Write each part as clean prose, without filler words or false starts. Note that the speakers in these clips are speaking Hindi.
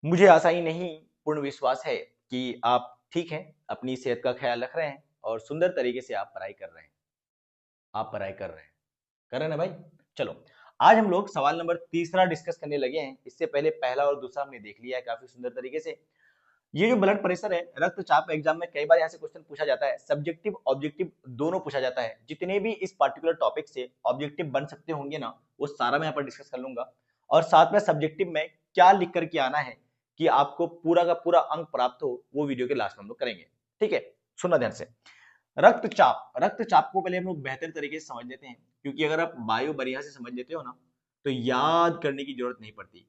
मुझे आशा ही नहीं पूर्ण विश्वास है कि आप ठीक हैं, अपनी सेहत का ख्याल रख रहे हैं और सुंदर तरीके से आप पढ़ाई कर रहे हैं। आप पढ़ाई कर रहे हैं, कर रहे हैं ना भाई? चलो, आज हम लोग सवाल नंबर तीसरा डिस्कस करने लगे हैं। इससे पहले पहला और दूसरा हमने देख लिया है काफी सुंदर तरीके से। ये जो ब्लड प्रेशर है, रक्तचाप, एग्जाम में कई बार यहाँ से क्वेश्चन पूछा जाता है। सब्जेक्टिव ऑब्जेक्टिव दोनों पूछा जाता है। जितने भी इस पार्टिकुलर टॉपिक से ऑब्जेक्टिव बन सकते होंगे ना, वो सारा मैं यहाँ पर डिस्कस कर लूंगा। और साथ में सब्जेक्टिव में क्या लिख करके आना है कि आपको पूरा का पूरा अंक प्राप्त हो, वो वीडियो के लास्ट में हम लोग करेंगे। ठीक है, सुनना ध्यान से। रक्तचाप, रक्तचाप को पहले हम लोग बेहतर तरीके से समझ लेते हैं, क्योंकि अगर आप बायो बढ़िया से समझ लेते हो ना, तो याद करने की जरूरत नहीं पड़ती।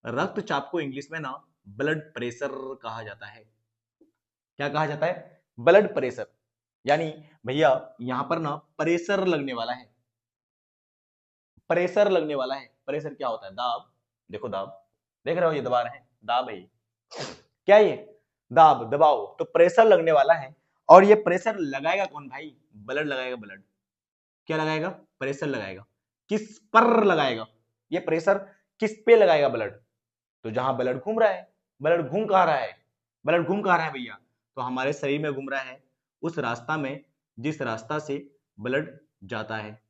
रक्तचाप को इंग्लिश में ना ब्लड प्रेशर कहा जाता है। क्या कहा जाता है? Blood pressure. यानी भैया यहां पर ना प्रेशर लगने वाला है, प्रेशर लगने वाला है। प्रेशर क्या होता है? दाब। देखो दाब, देख रहे हो, ये दबा रहे हैं, दाब है ये। क्या ये? दाब, दबाव। तो प्रेशर लगने वाला है। और ये प्रेशर लगाएगा कौन भाई? ब्लड लगाएगा, ब्लड। क्या लगाएगा? प्रेशर लगाएगा। किस पर लगाएगा? ये प्रेशर किस पे लगाएगा? ब्लड। तो जहां ब्लड घूम रहा है, ब्लड घूम कहाँ रहा है? ब्लड घूम कहाँ रहा है भैया? तो हमारे शरीर में घूम रहा है उस रास्ता में जिस रास्ता से ब्लड जाता है।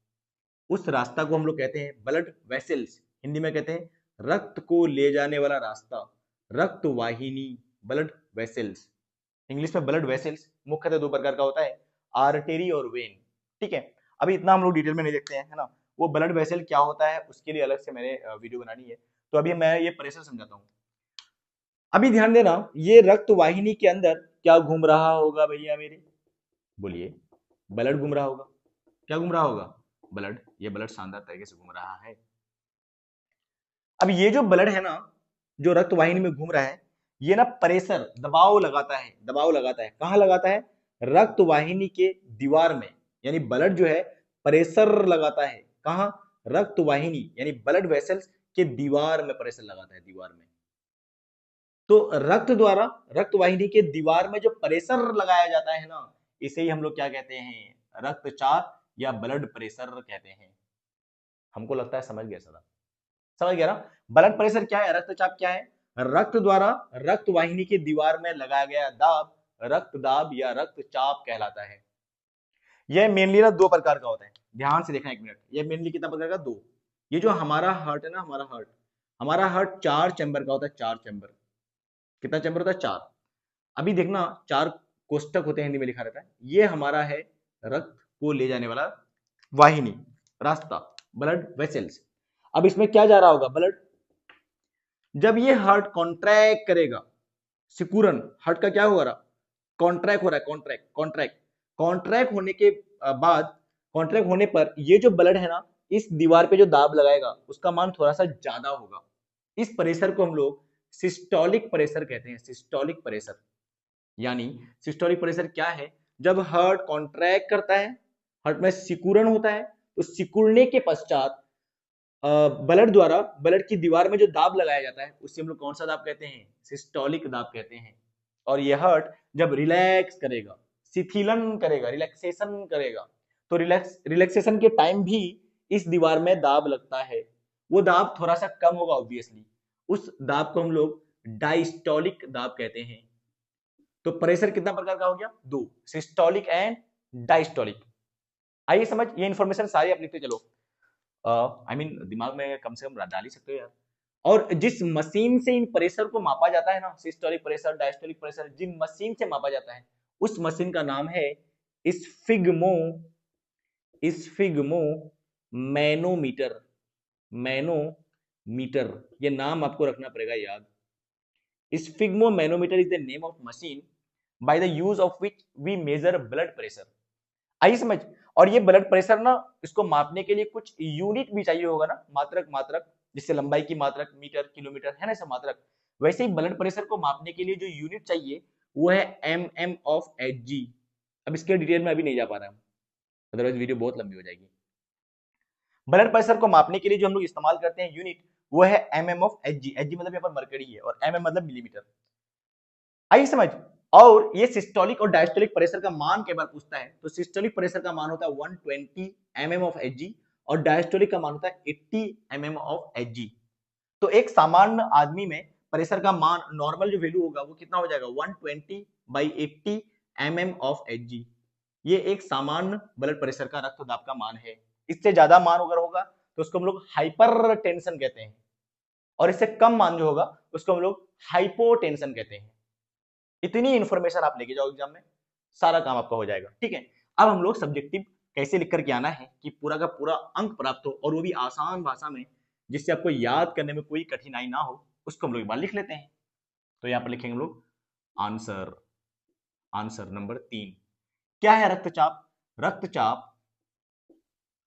उस रास्ता को हम लोग कहते हैं ब्लड वेसल्स। हिंदी में कहते हैं रक्त को ले जाने वाला रास्ता, रक्त वाहिनी, ब्लड वेसल्स। इंग्लिश में ब्लड वेसल्स मुख्यतः दो प्रकार का होता है, आर्टेरी और वेन। ठीक है, अभी इतना हम लोग डिटेल में नहीं देखते हैं, है ना। वो ब्लड वेसल क्या होता है उसके लिए अलग से मैंने वीडियो बनानी है। तो अभी मैं ये प्रेशर समझाता हूँ। अभी ध्यान देना, ये रक्त वाहिनी के अंदर क्या घूम रहा होगा भैया मेरे? बोलिए। ब्लड घूम रहा होगा। क्या घूम रहा होगा? ब्लड। ये ब्लड शानदार तरीके से घूम रहा है। अब ये जो ब्लड है ना, जो रक्त वाहिनी में घूम रहा है, ये ना प्रेशर, दबाव लगाता है। दबाव लगाता है कहाँ लगाता है? रक्त वाहिनी के दीवार में। यानी ब्लड जो है प्रेशर लगाता है कहाँ? रक्त वाहिनी यानी ब्लड वेसल्स के दीवार में प्रेशर लगाता है, दीवार में। तो रक्त द्वारा रक्त वाहिनी के दीवार में जो प्रेशर लगाया जाता है ना, इसे ही हम लोग क्या कहते हैं? रक्तचाप या ब्लड प्रेशर कहते हैं। हमको लगता है समझ गया सदा, समझ गया ना। ब्लड प्रेशर क्या है, रक्तचाप क्या है? रक्त द्वारा रक्त वाहिनी की दीवार में लगाया गया दाब रक्तदाब या रक्तचाप कहलाता है। यह मेनली ना दो प्रकार का होता है। ध्यान से देखना एक मिनट, यह मेनली कितना प्रकार का? दो। ये जो हमारा हार्ट है ना, हमारा हार्ट चार चैम्बर का होता है, चार चैम्बर। कितना चैम्बर होता है? चार। अभी देखना, चार कोष्टक होते हैं, हिंदी में लिखा रहता है। ये हमारा है रक्त को ले जाने वाला वाहिनी, रास्ता, ब्लड वेसल्स। अब इसमें क्या जा रहा होगा? ब्लड। जब ये हार्ट कॉन्ट्रैक्ट करेगा, सिकुड़न, हार्ट का क्या हो रहा? कॉन्ट्रैक्ट हो रहा है, कॉन्ट्रैक्ट कॉन्ट्रैक्ट कॉन्ट्रैक्ट होने के बाद, कॉन्ट्रैक्ट होने पर ये जो ब्लड है ना, इस दीवार पे जो दाब लगाएगा उसका मान थोड़ा सा ज्यादा होगा। इस प्रेशर को हम लोग सिस्टोलिक प्रेशर कहते हैं, सिस्टोलिक प्रेशर। यानी सिस्टोलिक प्रेशर क्या है? जब हार्ट कॉन्ट्रैक्ट करता है, हार्ट में सिकुड़न होता है, तो सिकुड़ने के पश्चात ब्लड द्वारा ब्लड की दीवार में जो दाब लगाया जाता है, उससे हम लोग कौन सा दाब कहते हैं? सिस्टोलिक दाब कहते हैं। और ये हार्ट जब रिलैक्स करेगा, शिथिलन करेगा, रिलैक्सेशन करेगा, तो रिलैक्सेशन के टाइम भी इस दीवार में दाब लगता है। वो दाब थोड़ा सा कम होगा ऑब्वियसली। उस दाब को हम लोग डायस्टोलिक दाब कहते हैं। तो प्रेशर कितना प्रकार का हो गया? दो, सिस्टोलिक एंड डायस्टोलिक। आइए समझ, ये इंफॉर्मेशन सारी आप लिखते चलो। आई मीन दिमाग में कम से कम डाल ही सकते हो यार। और जिस मशीन से इन प्रेशर को मापा जाता है ना, सिस्टोलिक प्रेशर, डायस्टोलिक प्रेशर, जिन मशीन से मापा जाता है, उस मशीन का नाम है स्फिग्मो, स्फिग्मो मैनोमीटर, मैनोमीटर। ये नाम आपको रखना पड़ेगा याद। Sphygmo manometer is the name of machine by the use of which we measure blood pressure। आई समझ। और ये ब्लड प्रेशर ना, इसको मापने के लिए कुछ यूनिट भी चाहिए होगा ना, मात्रक, मात्रक, जिससे लंबाई की मात्रक, मीटर, किलोमीटर, है ना सब मात्रक। वैसे ही ब्लड प्रेशर को मापने के लिए जो यूनिट चाहिए वो है mm ऑफ Hg। अब इसके डिटेल में अभी नहीं जा पा रहा हूं, अदरवाइज वीडियो बहुत लंबी हो जाएगी। ब्लड प्रेशर को मापने के लिए जो हम लोग इस्तेमाल करते हैं यूनिट, वो है mm ऑफ Hg। Hg मतलब यहाँ पर मरकरी है और mm मतलब मिलीमीटर। आई समझ। और ये सिस्टोलिक और डायस्टोलिक प्रेशर का मान कई बार पूछता है, तो सिस्टोलिक प्रेशर का मान होता है 120 mm ऑफ Hg और डायस्टोलिक का मान होता है 80 mm ऑफ Hg। तो एक सामान्य आदमी में प्रेशर का मान नॉर्मल जो वैल्यू होगा वो कितना हो जाएगा 120/80 mm ऑफ Hg। ये एक सामान्य ब्लड प्रेशर का रक्त दाब का मान है। इससे ज्यादा मान अगर होगा तो उसको हम लोग हाइपर टेंशन कहते हैं, और इससे कम मान जो होगा उसको हम लोग हाइपोटेंशन कहते हैं। इतनी इंफॉर्मेशन आप लेके जाओ एग्जाम में, सारा काम आपका हो जाएगा। ठीक है, अब हम लोग सब्जेक्टिव कैसे लिख करके आना है कि पूरा का पूरा अंक प्राप्त हो, और वो भी आसान भाषा में, जिससे आपको याद करने में कोई कठिनाई ना हो, उसको हम लोग एक बार लिख लेते हैं। तो यहाँ पर लिखेंगे हम लोग आंसर। आंसर नंबर 3 क्या है? रक्तचाप। रक्तचाप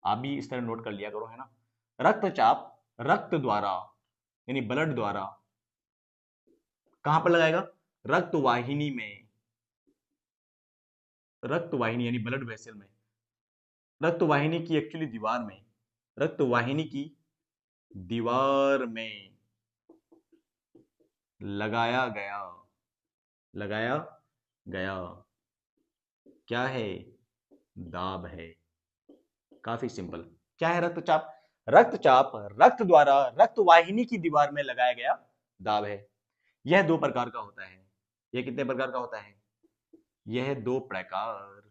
आप भी इस तरह नोट कर लिया करो, है ना। रक्तचाप रक्त द्वारा यानी ब्लड द्वारा कहां पर लगाएगा? रक्त वाहिनी में। रक्त वाहिनी यानी ब्लड वेसल में, रक्त वाहिनी की एक्चुअली दीवार में, रक्त वाहिनी की दीवार में लगाया गया। लगाया गया क्या है? दाब है। काफी सिंपल। क्या है रक्तचाप? रक्तचाप रक्त द्वारा रक्त वाहिनी की दीवार में लगाया गया दाब है। यह दो प्रकार का होता है। यह कितने प्रकार का होता है? यह दो प्रकार।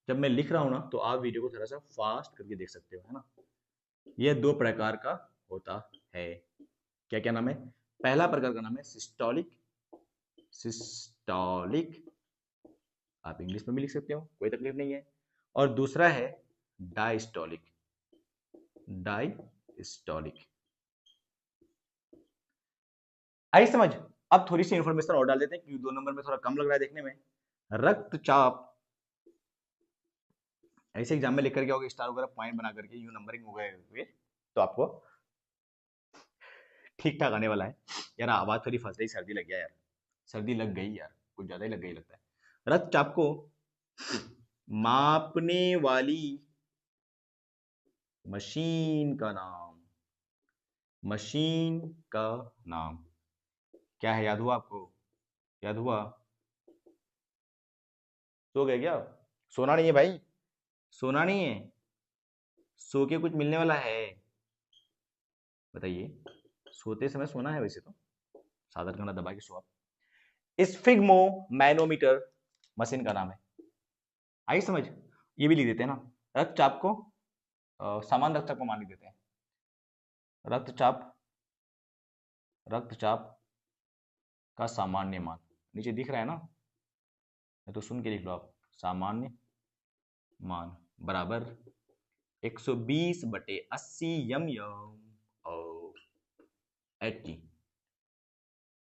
जब मैं लिख रहा हूं ना तो आप वीडियो को थोड़ा सा फास्ट करके देख सकते हो, है ना। यह दो प्रकार का होता है। क्या क्या नाम है? पहला प्रकार का नाम है सिस्टोलिक। सिस्टोलिक आप इंग्लिश में भी लिख सकते हो, कोई तकलीफ नहीं है। और दूसरा है डायस्टोलिक। डायस्टोलिक। आई समझ? अब थोड़ी सी इंफॉर्मेशन और डाल देते हैं क्योंकि 2 नंबर में थोड़ा कम लग रहा है देखने में। रक्तचाप ऐसे एग्जाम में लिख करके आओगे स्टार वगैरह पॉइंट बना करके, यू नंबरिंग हो गए हुए, तो आपको ठीक ठाक आने वाला है। यार आवाज थोड़ी फंस रही, सर्दी लग गया यार, सर्दी लग गई यार, कुछ ज्यादा ही लग गई लगता है। रक्तचाप को मापने वाली मशीन का नाम, मशीन का नाम क्या है? याद हुआ आपको? याद हुआ? सो गए क्या? सोना नहीं है भाई, सोना नहीं है, सो के कुछ मिलने वाला है? बताइए। सोते समय सोना है वैसे तो, सादर करना दबा के सो आप। स्फिग्मो मैनोमीटर मशीन का नाम है। आई समझ? ये भी लिख देते हैं ना। रक्तचाप को सामान्य रक्तचाप को मान लिख देते हैं। रक्तचाप, रक्तचाप का सामान्य मान नीचे दिख रहा है ना, तो सुन के लिख लो आप। सामान्य मान बराबर 120/80 यम Hg।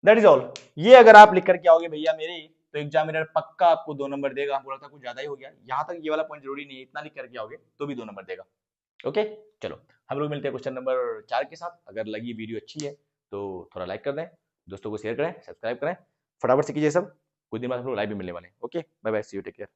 That is all. ये अगर आप लिख करके आओगे भैया मेरे, तो एग्जामिनर पक्का आपको 2 नंबर देगा। हमको लगता है कुछ ज्यादा ही हो गया, यहां तक ये वाला पॉइंट जरूरी नहीं है, इतना लिख करके आओगे तो भी 2 नंबर देगा। ओके चलो, हम लोग मिलते हैं क्वेश्चन नंबर 4 के साथ। अगर लगी वीडियो अच्छी है तो थोड़ा लाइक कर दें, दोस्तों को शेयर करें, सब्सक्राइब करें, फटाफट से कीजिए सब। कुछ दिन बाद हम लोग लाइव भी मिलने वाले हैं। Okay bye bye, see you, take care.